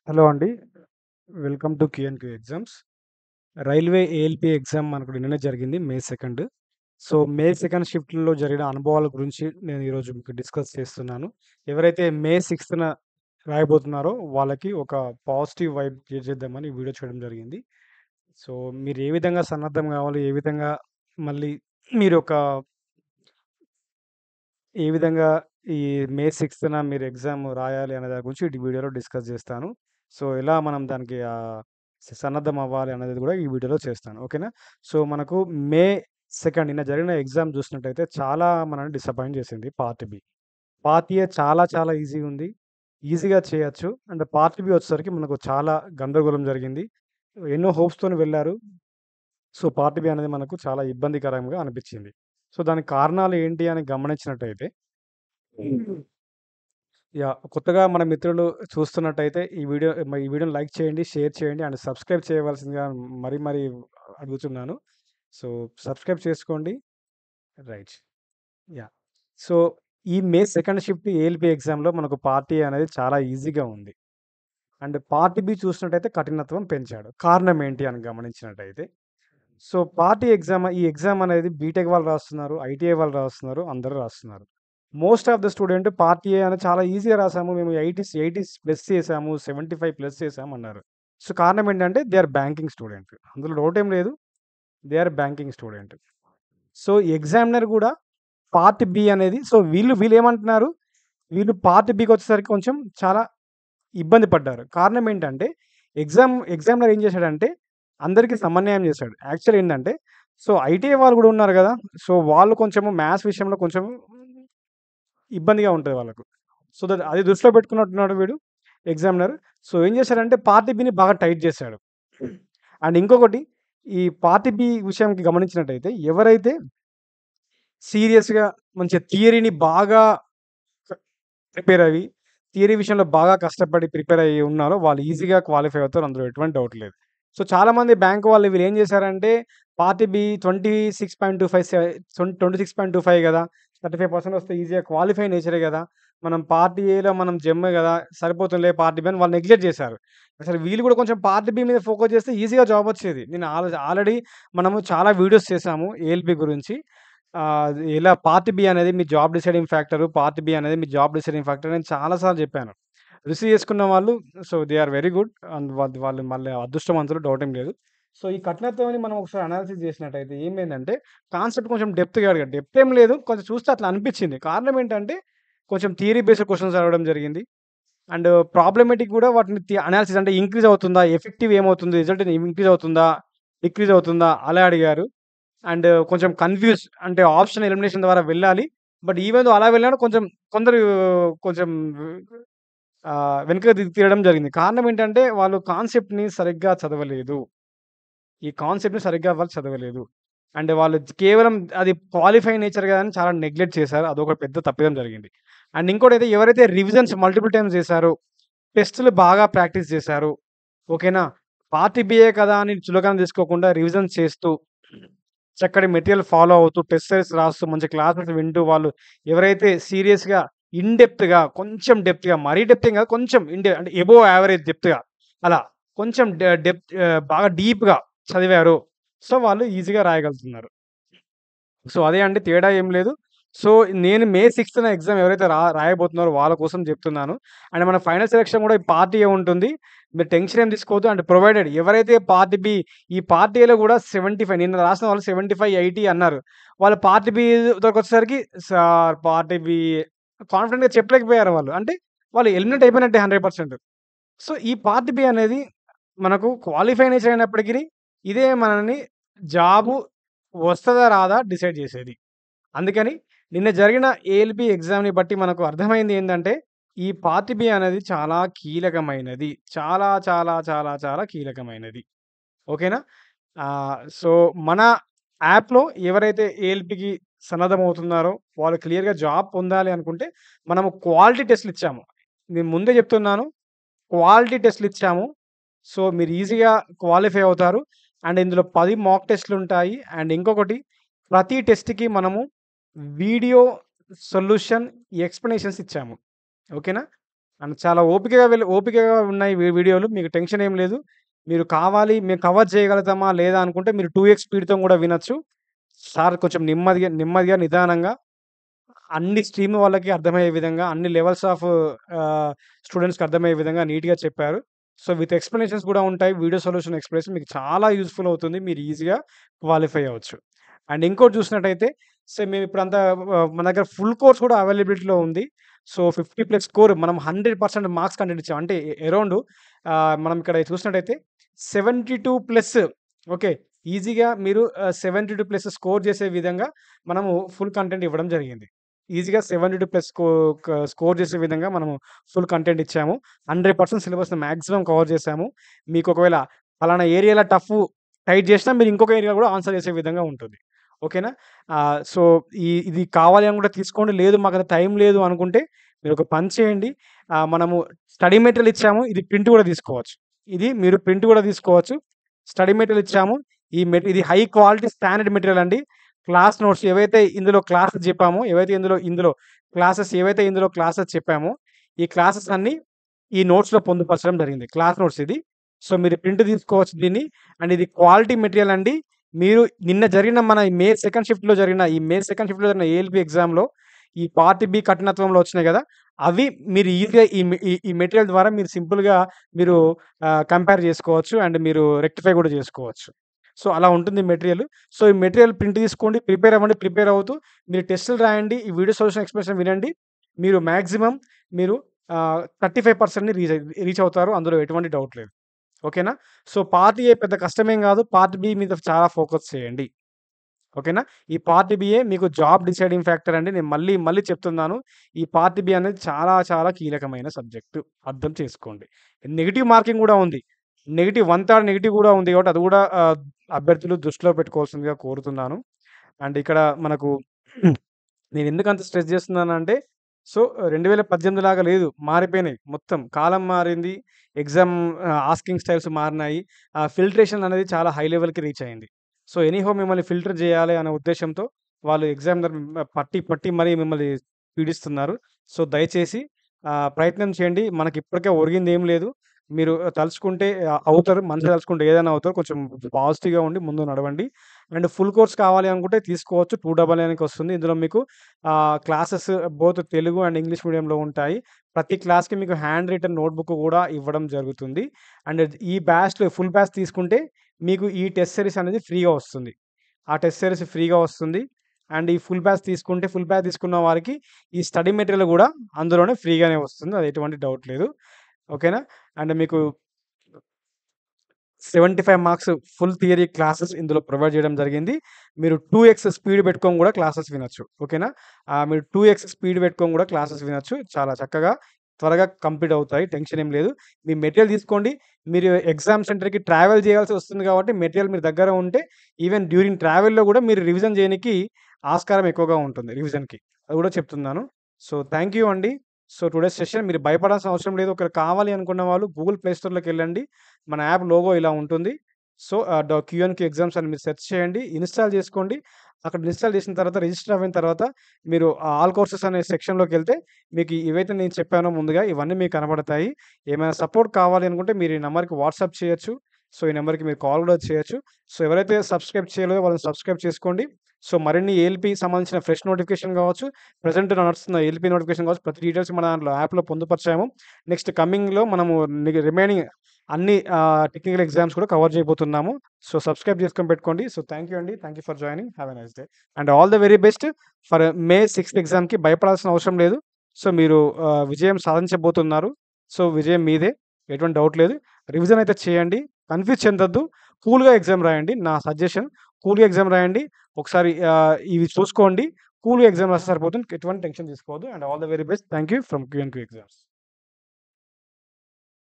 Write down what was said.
Hello అండి. Welcome to క్యూ&క్యూ exams. Railway ALP exam మనకు నిన్ననే జరిగింది మే 2. సో, మే 2 షిఫ్ట్‌లో జరిగిన అనుభవాల గురించి నేను ఈరోజు మీకు డిస్కస్ చేస్తున్నాను. ఎవరైతే మే 6న రాయబోతున్నారో వాళ్ళకి ఒక పాజిటివ్ వైబ్ క్రియేట్ చేద్దామని ఈ వీడియో చేయడం జరిగింది. సో, మీరు ఏ విధంగా సన్నద్ధం కావాలి? మళ్ళీ మీరొక ఏ విధంగా ఈ మే 6న మీరు ఎగ్జామ్ రాయాలి అనే దాని గురించి ఈ వీడియోలో డిస్కస్ చేస్తాను. సో, ఎలా మనం దానికి సన్నద్ధం అవ్వాలి అనేది కూడా ఈ వీడియోలో చేస్తాను. ఓకేనా? సో, మనకు మే 2 నిన్న జరిగిన ఎగ్జామ్ చూసినట్టయితే చాలా మనల్ని డిసప్పాయింట్ చేసింది పార్ట్ బి. పార్ట్ ఏ చాలా చాలా ఈజీగా ఉంది. ఈజీగా చేయొచ్చు. అండ్ పార్ట్ బి వచ్చేసరికి మనకు చాలా గందరగోళం జరిగింది. ఎన్నో హోప్స్‌తోని వెళ్లారు. సో, పార్ట్ బి అనేది మనకు చాలా ఇబ్బందికరంగా అనిపించింది. సో, దానికి కారణాలు ఏంటి అని గమనించినట్టయితే కొత్తగా మన మిత్రులు చూస్తున్నట్టయితే ఈ వీడియోని లైక్ చేయండి, షేర్ చేయండి అండ్ సబ్స్క్రైబ్ చేయవలసిందిగా మరీ అడుగుతున్నాను. సో, సబ్స్క్రైబ్ చేసుకోండి. రైట్. యాహ్! సో, ఈ మే 2 షిఫ్ట్ ఏఎల్‌పీ ఎగ్జామ్‌లో మనకు పార్ట్ ఏ అనేది చాలా ఈజీగా ఉంది. అండ్ పార్ట్ బి చూసినట్టయితే కఠినత్వం పెంచాడు. కారణం ఏంటి అని గమనించినట్టయితే, సో, ఈ ఎగ్జామ్ అనేది బీటెక్ వాళ్ళు రాస్తున్నారు, ఐటీఐ వాళ్ళు రాస్తున్నారు, అందరూ రాస్తున్నారు. Most of the student part A అని చాలా ఈజీగా రాసాము. మేము 80స్ ప్లస్ చేసాము, 75 ప్లస్ చేసాము అన్నారు. సో, కారణం ఏంటంటే దే ఆర్ బ్యాంకింగ్ స్టూడెంట్. అందులో డౌటేం లేదు. They are banking student. So, examiner గూడా పార్ట్ బి అనేది సో, వీళ్ళేమంటున్నారు, వీళ్ళు పార్ట్ బికొచ్చేసరికి కొంచెం చాలా ఇబ్బంది పడ్డారు. కారణం ఏంటంటే, ఎగ్జామినర్ ఏం చేశాడంటే, అందరికి సమన్వయం చేశాడు. యాక్చువల్ ఏంటంటే, సో, ఐటీఐ వాళ్ళు గూడా ఉన్నారు గదా! సో, వాళ్ళు కొంచెము మ్యాథ్స్ విషయంలో కొంచెం ఇబ్బందిగా ఉంటది వాళ్ళకు. సో, అది దృష్టిలో పెట్టుకున్నట్టున్నాడు వీడు ఎగ్జామినర్. సో, ఏం చేశాడంటే, పార్ట్ బిని బాగా టైట్ చేశాడు. అండ్ ఇంకొకటి ఈ పార్ట్ బి విషయంకి గమనించినట్టయితే, ఎవరైతే సీరియస్‌గా మంచిగా థియరీని బాగా ప్రిపేర్ అయ్యి, థియరీ విషయంలో బాగా కష్టపడి ప్రిపేర్ అయ్యి ఉన్నారో వాళ్ళు ఈజీగా క్వాలిఫై అవుతారు. అందులో ఎటువంటి డౌట్ లేదు. సో, చాలామంది బ్యాంక్ వాళ్ళు వీళ్ళేం చేశారంటే పార్ట్ బి 26.25 గదా! 35% వస్తే ఈజీగా క్వాలిఫై నేచరే గదా! మనం పార్ట్ ఏలో మనం జెమ్ గదా! సరిపోతుందిలే పార్ట్ బి అని వాళ్ళు నెగ్లెక్ట్ చేశారు. అసలు వీళ్ళు కూడా కొంచెం పార్ట్ బి మీద ఫోకస్ చేస్తే ఈజీగా జాబ్ వచ్చేది. నేను ఆల్రెడీ మనము చాలా వీడియోస్ చేసాము ఏఎల్‌పీ గురించి. ఇలా పార్ట్ బి అనేది మీ job deciding factor. Part B అనేది మీ జాబ్ డిసైడింగ్ ఫ్యాక్టర్ నేను చాలా సార్లు చెప్పాను. రిసీవ్ చేసుకున్న వాళ్ళు so, they are very good. And వాళ్ళు మళ్ళీ అదృష్టవంతులు డౌట్ ఏం లేదు. సో, ఈ కఠినత్వాన్ని మనం ఒకసారి అనాలిసిస్ చేసినట్టయితే ఏమైందంటే కాన్సెప్ట్ కొంచెం డెప్త్‌గా అడిగాడు. డెప్త్ ఏం లేదు. కొంచెం చూస్తే అట్లా అనిపించింది. కారణం ఏంటంటే కొంచెం థియరీ బేస్డ్ క్వెషన్స్ అడగడం జరిగింది. అండ్ ప్రాబ్లమాటిక్ కూడా వాటిని అనాలిసిస్ అంటే ఇంక్రీజ్ అవుతుందా? ఎఫెక్టివ్ ఏమవుతుంది? రిజల్ట్ ఇంక్రీజ్ అవుతుందా? డిక్రీజ్ అవుతుందా? అలా అడిగారు. అండ్ కొంచెం అంటే ఆప్షన్ ఎలిమినేషన్ ద్వారా వెళ్ళాలి. బట్ ఈవెన్ దో అలా వెళ్ళినా కొంచెం కొందరు కొంచెం వెనకకి తీయడం జరిగింది. కారణం ఏంటంటే వాళ్ళు కాన్సెప్ట్‌ని సరిగ్గా చదవలేదు. ఈ కాన్సెప్ట్‌ని సరిగ్గా వాళ్ళు చదవలేదు. అండ్ వాళ్ళు కేవలం అది క్వాలిఫై నేచర్ గదా! అని చాలా నెగ్లెక్ట్ చేశారు. అదొక పెద్ద తప్పిదం జరిగింది. అండ్ ఇంకోటైతే ఎవరైతే రివిజన్స్ మల్టిపుల్ టైమ్స్ చేశారో, టెస్ట్‌లు బాగా ప్రాక్టీస్ చేశారో, ఓకేనా? పార్ట్ బిఏ కదా! అని చులకన తీసుకోకుండా రివిజన్స్ చేస్తూ చక్కటి మెటీరియల్ ఫాలో అవుతూ, టెస్ట్ సిరీస్ రాస్తూ, మంచి క్లాసెస్ వింటూ వాళ్ళు ఎవరైతే సీరియస్‌గా, కొంచెం డెప్త్‌గా మరీ డెప్త్ ఏం కాదు. కొంచెం అంటే అబోవ్ యావరేజ్ డెప్త్‌గా అలా కొంచెం బాగా డీప్‌గా చదివారు. సో, వాళ్ళు ఈజీగా రాయగలుగుతున్నారు. సో, అదే అండి తేడా ఏం లేదు. సో, నేను మే 6న ఎగ్జామ్ ఎవరైతే రాయబోతున్నారో వాళ్ళ కోసం చెప్తున్నాను. అండ్ మన ఫైనల్ సెలక్షన్ కూడా పార్ట్ ఏ ఉంటుంది. మీరు టెన్షన్ ఏం తీసుకోవద్దు. అండ్ ప్రొవైడెడ్ ఎవరైతే పార్ట్ బి ఈ పార్ట్ ఏలో కూడా 75 నిన్న రాసిన వాళ్ళు 75, 80 అన్నారు. వాళ్ళు పార్ట్ బి దగ్గరకొచ్చేసరికి సార్ పార్ట్ బి కాన్ఫిడెంట్‌గా చెప్పలేకపోయారు వాళ్ళు. అంటే వాళ్ళు ఎలిమినేట్ అయిపోయినట్టే 100%. సో, ఈ పార్ట్ బి అనేది మనకు క్వాలిఫై నేచర్ అయినప్పటికిని ఇదే మనల్ని జాబు వస్తదా? రాదా? డిసైడ్ చేసేది. అందుకని నిన్న జరిగిన ఏఎల్‌బీ ఎగ్జామ్‌ని బట్టి మనకు అర్థమైంది ఏందంటే, ఈ పార్ట్ బి అనేది చాలా కీలకమైనది. చాలా చాలా చాలా చాలా కీలకమైనది. ఓకేనా? సో, మన యాప్‌లో ఎవరైతే ఏఎల్‌బీకి సన్నద్ధమవుతున్నారో, వాళ్ళు క్లియర్‌గా జాబ్ పొందాలి అనుకుంటే, మనము క్వాలిటీ టెస్ట్‌లిచ్చాము. నేను ముందే చెప్తున్నాను. క్వాలిటీ టెస్ట్‌లిచ్చాము. సో, మీరు ఈజీగా క్వాలిఫై అవుతారు. అండ్ ఇందులో 10 మాక్ టెస్ట్‌లుంటాయి. అండ్ ఇంకొకటి ప్రతి టెస్ట్‌కి మనము వీడియో సొల్యూషన్, ఎక్స్‌ప్లనేషన్స్ ఇచ్చాము. ఓకేనా? అండ్ చాలా ఓపికగా ఉన్నాయి వీడియోలు. మీకు టెన్షన్ ఏం లేదు. మీరు కావాలి మేము కవర్ చేయగలుగుతామా లేదా అనుకుంటే మీరు 2x స్పీడ్‌తో గూడా వినొచ్చు. సార్ కొంచెం నెమ్మదిగా, నిదానంగా అన్ని స్ట్రీమ్ వాళ్ళకి అర్థమయ్యే విధంగా, అన్ని లెవెల్స్ ఆఫ్ స్టూడెంట్స్‌కి అర్థమయ్యే విధంగా నీట్‌గా చెప్పారు. సో, విత్ ఎక్స్‌ప్లనేషన్స్ కూడా ఉంటాయి. వీడియో సొల్యూషన్ ఎక్స్‌ప్లనేషన్ మీకు చాలా యూజ్‌ఫుల్ అవుతుంది. మీరు ఈజీగా క్వాలిఫై అవ్వచ్చు. అండ్ ఇంకోటి చూసినట్టయితే మేమిప్పుడంతా మన దగ్గర ఫుల్ కోర్స్ కూడా అవైలబిలిటీలో ఉంది. సో, 50+ స్కోర్ మనం 100% మార్క్స్ కంటెంట్ ఇచ్చాం. అంటే అరౌండ్ మనం ఇక్కడ చూసినట్టయితే 72+ ఓకే. ఈజీగా మీరు 72+ స్కోర్ చేసే విధంగా మనము ఫుల్ కంటెంట్ ఇవ్వడం జరిగింది. ఈజీగా 72+ స్కోర్ చేసే విధంగా మనము ఫుల్ కంటెంట్ ఇచ్చాము. 100% సిలబస్‌ని మాక్సిమం కవర్ చేశాము. మీకు ఒకవేళ పలానా ఏరియాలో టైట్ చేసినా మీరు ఇంకొక ఏరియా కూడా ఆన్సర్ చేసే విధంగా ఉంటుంది. ఓకేనా? సో, ఇది కావాలి అనుకుంటే తీసుకోండి. లేదు మాకంత టైం లేదు అనుకుంటే మీరొక పని చేయండి. మనము స్టడీ మెటీరియల్ ఇచ్చాము. ఇది ప్రింట్ కూడా తీసుకోవచ్చు. ఇది మీరు ప్రింట్ కూడా తీసుకోవచ్చు. స్టడీ మెటీరియల్ ఇచ్చాము. ఇది హై క్వాలిటీ స్టాండర్డ్ మెటీరియల్ అండి. క్లాస్ నోట్స్ ఏవైతే ఇందులో క్లాసెస్ చెప్పామో, ఏవైతే ఇందులో క్లాసెస్ చెప్పామో, ఈ క్లాసెస్ అన్నీ ఈ నోట్స్‌లో పొందుపరచడం జరిగింది. క్లాస్ నోట్స్ ఇది. సో, మీరు ప్రింట్ తీసుకోవచ్చు దీన్ని. అండ్ ఇది క్వాలిటీ మెటీరియల్ అండి. మీరు నిన్న జరిగిన మన మే సెకండ్ షిఫ్ట్‌లో జరిగిన ఏఎల్‌బీ ఎగ్జామ్‌లో ఈ పార్ట్ బి కఠినత్వంలో వచ్చినాయి గదా! అవి మీరు ఈజీగా ఈ మెటీరియల్ ద్వారా మీరు సింపుల్‌గా మీరు కంపేర్ చేసుకోవచ్చు. అండ్ మీరు రెక్టిఫై కూడా చేసుకోవచ్చు. సో, అలా ఉంటుంది మెటీరియల్. సో, ఈ మెటీరియల్ ప్రింట్ తీసుకోండి. ప్రిపేర్ అవ్వండి. ప్రిపేర్ అవుతూ మీరు టెస్టులు రాయండి. ఈ వీడియో సొల్యూషన్ ఎక్స్‌ప్లనేషన్ వినండి. మీరు మాక్సిమం మీరు 35%ని రీచ్ అవుతారు. అందులో ఎటువంటి డౌట్ లేదు. ఓకేనా? సో, పార్ట్ ఏ పెద్ద కష్టమేం గాదు. పార్ట్ బి మీద చాలా ఫోకస్ చేయండి. ఓకేనా? ఈ పార్ట్ బియే మీకు జాబ్ డిసైడింగ్ ఫ్యాక్టర్ అండి. నేను మళ్ళీ చెప్తున్నాను. ఈ పార్ట్ బి అనేది చాలా కీలకమైన సబ్జెక్టు. అర్థం చేసుకోండి. నెగెటివ్ మార్కింగ్ గూడా ఉంది. నెగెటివ్ 1/3 నెగెటివ్ గూడా ఉంది కాబట్టి అది గూడా అభ్యర్థులు దృష్టిలో పెట్టుకోవాల్సిందిగా కోరుతున్నాను. అండ్ ఇక్కడ మనకు నేనెందుకంత స్ట్రెస్ జేస్తున్నానంటే, సో, 2018 లాగా లేదు. మారిపోయినాయి మొత్తం. కాలం మారింది. ఎగ్జామ్ ఆస్కింగ్ స్టైల్స్ మారినాయి. ఫిల్ట్రేషన్ అనేది చాలా హై లెవెల్‌కి రీచ్ అయింది. సో, ఎనీహౌ మిమ్మల్ని ఫిల్టర్ జేయాలి అనే ఉద్దేశ్యంతో వాళ్ళు ఎగ్జామినర్ పట్టి మరీ మిమ్మల్ని పీడిస్తున్నారు. సో, దయచేసి ప్రయత్నం చేయండి. మనకిప్పటికే ఒరిగిందేం లేదు. మీరు తలుచుకుంటే అవుతారు. మనిషి తలుచుకుంటే ఏదైనా అవుతారు. కొంచెం పాజిటివ్‌గా ఉండి ముందు నడవండి. అండ్ ఫుల్ కోర్స్ కావాలి అనుకుంటే తీసుకోవచ్చు. 299కి వస్తుంది. ఇందులో మీకు classes both Telugu and English మీడియంలో ఉంటాయి. ప్రతి క్లాస్‌కి మీకు హ్యాండ్ రిటెన్ నోట్‌బుక్ కూడా ఇవ్వడం జరుగుతుంది. అండ్ ఈ బ్యాచ్‌లో ఫుల్ బ్యాచ్ తీసుకుంటే మీకు ఈ టెస్ట్ సిరీస్ అనేది ఫ్రీగా వస్తుంది. ఆ టెస్ట్ సిరీస్ ఫ్రీగా వస్తుంది. అండ్ ఈ ఫుల్ బ్యాచ్ తీసుకున్న వారికి ఈ స్టడీ మెటీరియల్ గూడా అందులోనే ఫ్రీగానే వస్తుంది. అది ఎటువంటి డౌట్ లేదు. ఓకేనా? అండ్ మీకు 75 మార్క్స్ ఫుల్ థియరీ క్లాసెస్ ఇందులో ప్రొవైడ్ చేయడం జరిగింది. మీరు 2x స్పీడ్ పెట్టుకొని గూడా క్లాసెస్ వినొచ్చు. ఓకేనా? మీరు 2x స్పీడ్ పెట్టుకొని గూడా క్లాసెస్ వినొచ్చు. చాలా చక్కగా, త్వరగా కంప్లీట్ అవుతాయి. టెన్షన్ ఏం లేదు. మీ మెటీరియల్ తీసుకోండి. మీరు ఎగ్జామ్ సెంటర్‌కి ట్రావెల్ చేయాల్సి వస్తుంది కాబట్టి మెటీరియల్ మీ దగ్గర ఉంటే ఈవెన్ డ్యూరింగ్ ట్రావెల్‌లో గూడా మీరు రివిజన్ చేయనికి ఆస్కారం ఎక్కువగా ఉంటుంది రివిజన్‌కి. అది గూడా చెప్తున్నాను. సో, థాంక్ యూ అండి. సో, టుడేస్ సెషన్ మీరు భయపడాల్సిన అవసరం లేదు. ఒకవేళ కావాలి అనుకున్న వాళ్ళు గూగుల్ ప్లే స్టోర్‌లోకెళ్ళండి. మన యాప్ లోగో ఇలా ఉంటుంది. సో, క్యూఎన్‌క్యూ ఎగ్జామ్స్ అని మీరు సెర్చ్ చేయండి. ఇన్‌స్టాల్ చేసుకోండి. అక్కడ ఇన్‌స్టాల్ చేసిన తర్వాత రిజిస్టర్ అయిన తర్వాత మీరు ఆల్ కోర్సెస్ అనే సెక్షన్‌లోకెళ్తే మీకు ఇవైతే నేను చెప్పానో ముందుగా ఇవన్నీ మీకు కనపడతాయి. ఏమైనా సపోర్ట్ కావాలి అనుకుంటే మీరు ఈ నంబర్‌కి వాట్సాప్ చేయొచ్చు. సో, ఈ నంబర్‌కి మీరు కాల్ కూడా చేయొచ్చు. సో, ఎవరైతే సబ్స్క్రైబ్ చేయలేదో వాళ్ళని సబ్స్క్రైబ్ చేసుకోండి. సో, మరిన్ని ఏఎల్‌పీకి సంబంధించిన ఫ్రెష్ నోటిఫికేషన్ కావచ్చు, ప్రెజెంట్ నడుస్తున్న ఏఎల్‌పీ నోటిఫికేషన్ కావచ్చు, ప్రతి డీటెయిల్స్ మన దాంట్లో యాప్‌లో పొందుపరిచాము. నెక్స్ట్ కమింగ్‌లో మనము రిమైనింగ్ అన్ని టెక్నికల్ ఎగ్జామ్స్ కూడా కవర్ చేయబోతున్నాము. సో, సబ్స్క్రైబ్ చేసుకొని పెట్టుకోండి. సో, థాంక్ యూ అండి. Thank you for joining. Have a nice day. And all the very best for May 6థ్ ఎగ్జామ్‌కి భయపడాల్సిన అవసరం లేదు. సో, మీరు విజయం సాధించబోతున్నారు. సో, విజయం మీదే. ఎటువంటి డౌట్ లేదు. రివిజన్ అయితే చేయండి. కన్‌ఫ్యూజ్ చెందొద్దు. కూల్‌గా ఎగ్జామ్ రాయండి. నా సజెషన్ కూల్‌గా ఎగ్జామ్ రాయండి. ఒకసారి ఇవి చూసుకోండి. కూల్‌గా ఎగ్జామ్ రాస్తే సరిపోతుంది. ఎటువంటి టెన్షన్ తీసుకోవద్దు. And all the very best. Thank you from QnQ exams.